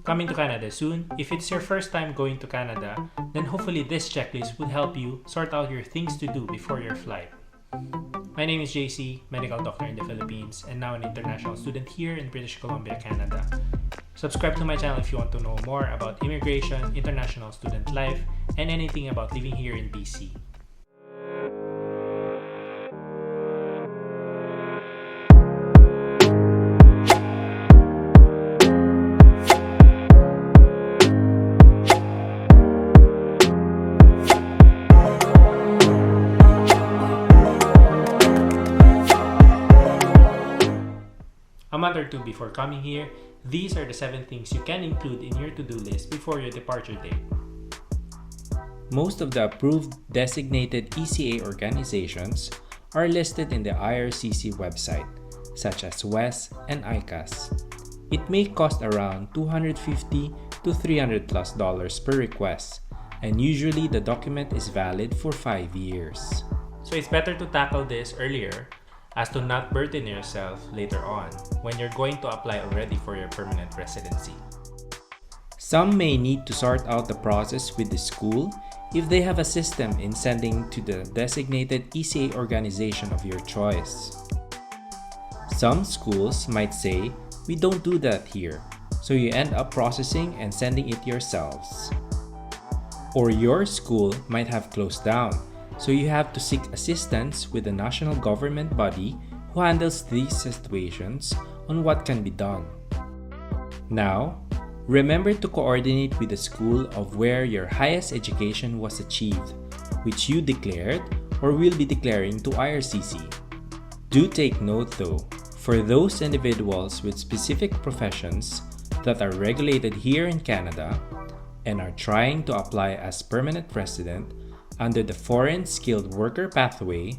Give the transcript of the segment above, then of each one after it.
coming to Canada soon. If it's your first time going to Canada, then hopefully this checklist would help you sort out your things to do before your flight. My name is JC, medical doctor in the Philippines, and now an international student here in British Columbia, Canada. Subscribe to my channel if you want to know more about immigration, international student life, and anything about living here in BC. A month or two before coming here, these are the 7 things you can include in your to-do list before your departure date. Most of the approved designated ECA organizations are listed in the IRCC website, such as WES and ICAS. It may cost around $250 to $300+ per request, and usually the document is valid for 5 years. So it's better to tackle this earlier as to not burden yourself later on when you're going to apply already for your permanent residency. Some may need to sort out the process with the school if they have a system in sending to the designated ECA organization of your choice. Some schools might say, "We don't do that here," so you end up processing and sending it yourselves. Or your school might have closed down, so you have to seek assistance with the national government body who handles these situations on what can be done. Now, remember to coordinate with the school of where your highest education was achieved, which you declared or will be declaring to IRCC. Do take note though, for those individuals with specific professions that are regulated here in Canada and are trying to apply as permanent resident under the Foreign Skilled Worker Pathway,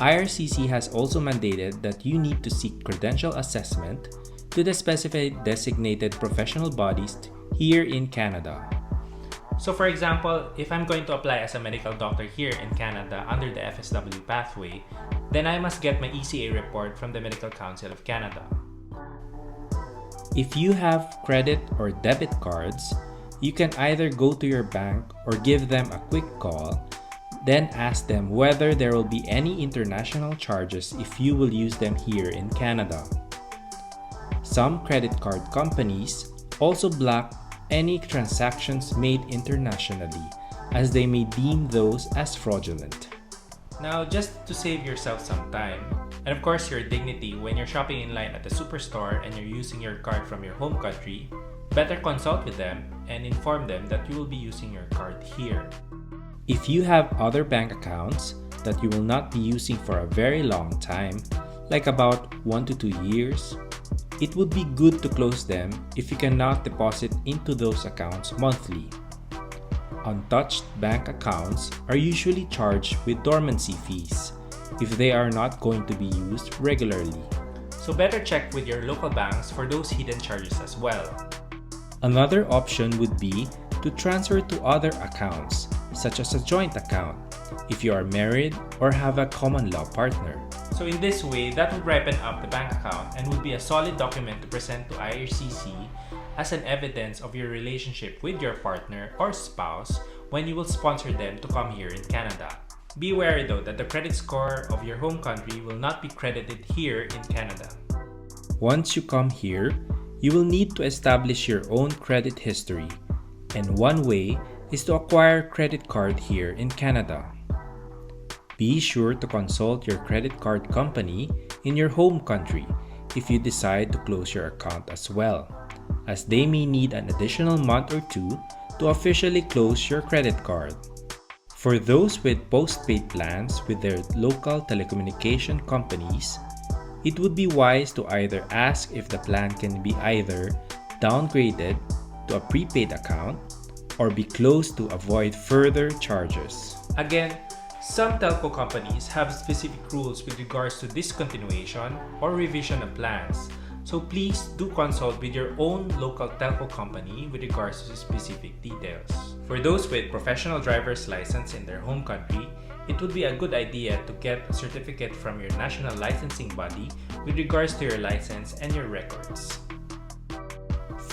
IRCC has also mandated that you need to seek credential assessment to the specified designated professional bodies here in Canada. So for example, if I'm going to apply as a medical doctor here in Canada under the FSW pathway, then I must get my ECA report from the Medical Council of Canada. If you have credit or debit cards, you can either go to your bank or give them a quick call, then ask them whether there will be any international charges if you will use them here in Canada. Some credit card companies also block any transactions made internationally, as they may deem those as fraudulent. Now, just to save yourself some time, and of course your dignity when you're shopping in line at the superstore and you're using your card from your home country, better consult with them and inform them that you will be using your card here. If you have other bank accounts that you will not be using for a very long time, like about 1 to 2 years, it would be good to close them if you cannot deposit into those accounts monthly. Untouched bank accounts are usually charged with dormancy fees if they are not going to be used regularly. So better check with your local banks for those hidden charges as well. Another option would be to transfer to other accounts, such as a joint account, if you are married or have a common law partner. So in this way, that would ripen up the bank account and would be a solid document to present to IRCC as an evidence of your relationship with your partner or spouse when you will sponsor them to come here in Canada. Be wary though that the credit score of your home country will not be credited here in Canada. Once you come here, you will need to establish your own credit history, and one way is to acquire a credit card here in Canada. Be sure to consult your credit card company in your home country if you decide to close your account as well, as they may need an additional month or 2 to officially close your credit card. For those with postpaid plans with their local telecommunication companies, it would be wise to either ask if the plan can be either downgraded to a prepaid account or be closed to avoid further charges. Again, some telco companies have specific rules with regards to discontinuation or revision of plans, so please do consult with your own local telco company with regards to specific details. For those with professional driver's license in their home country, it would be a good idea to get a certificate from your national licensing body with regards to your license and your records.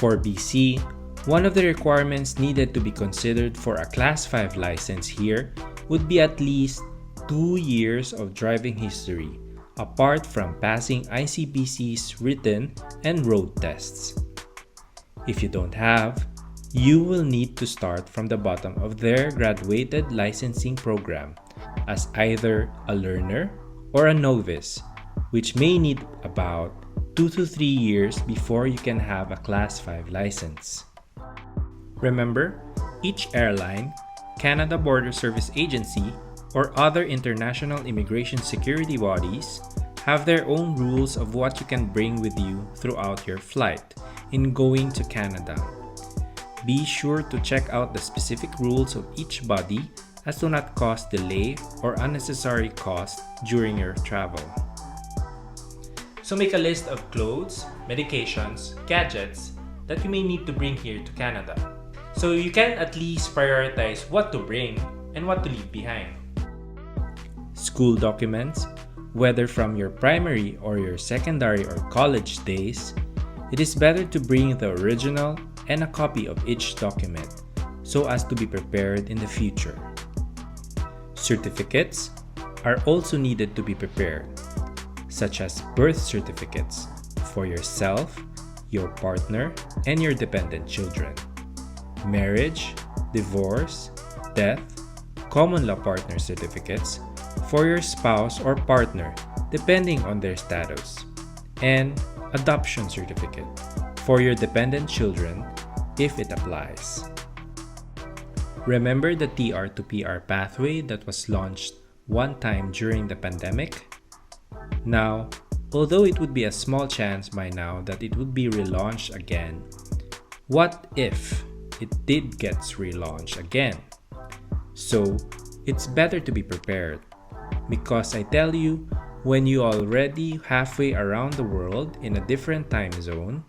For BC, one of the requirements needed to be considered for a Class 5 license here would be at least 2 years of driving history, apart from passing ICBC's written and road tests. If you don't have, you will need to start from the bottom of their graduated licensing program as either a learner or a novice, which may need about 2 to 3 years before you can have a Class 5 license. Remember, each airline, Canada Border Service Agency, or other international immigration security bodies have their own rules of what you can bring with you throughout your flight in going to Canada. Be sure to check out the specific rules of each body as to not cause delay or unnecessary cost during your travel. So make a list of clothes, medications, gadgets that you may need to bring here to Canada, so you can at least prioritize what to bring and what to leave behind. School documents, whether from your primary or your secondary or college days, it is better to bring the original and a copy of each document so as to be prepared in the future. Certificates are also needed to be prepared, such as birth certificates for yourself, your partner, and your dependent children, marriage, divorce, death, common law partner certificates for your spouse or partner depending on their status, and adoption certificate for your dependent children if it applies. Remember the TR to PR pathway that was launched one time during the pandemic? Now, although it would be a small chance by now that it would be relaunched again, what if it did get relaunched again? So, it's better to be prepared, because I tell you, when you already halfway around the world in a different time zone,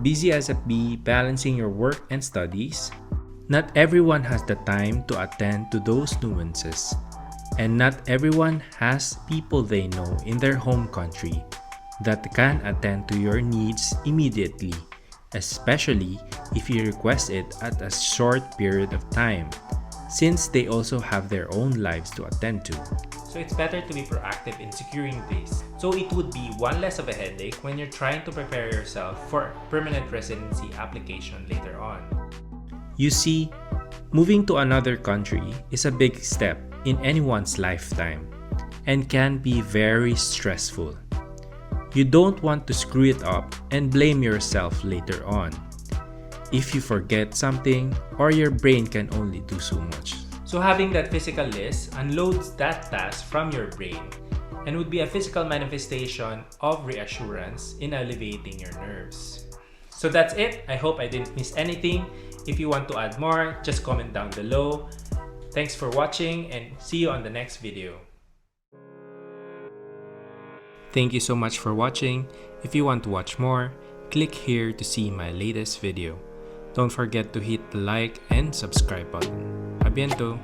busy as a bee balancing your work and studies, not everyone has the time to attend to those nuances, and not everyone has people they know in their home country that can attend to your needs immediately, especially if you request it at a short period of time, since they also have their own lives to attend to. So it's better to be proactive in securing this, so it would be one less of a headache when you're trying to prepare yourself for permanent residency application later on. You see, moving to another country is a big step in anyone's lifetime and can be very stressful. You don't want to screw it up and blame yourself later on if you forget something or your brain can only do so much. So having that physical list unloads that task from your brain and would be a physical manifestation of reassurance in alleviating your nerves. So that's it. I hope I didn't miss anything. If you want to add more, just comment down below. Thanks for watching and see you on the next video. Thank you so much for watching. If you want to watch more, click here to see my latest video. Don't forget to hit the like and subscribe button. A bientôt!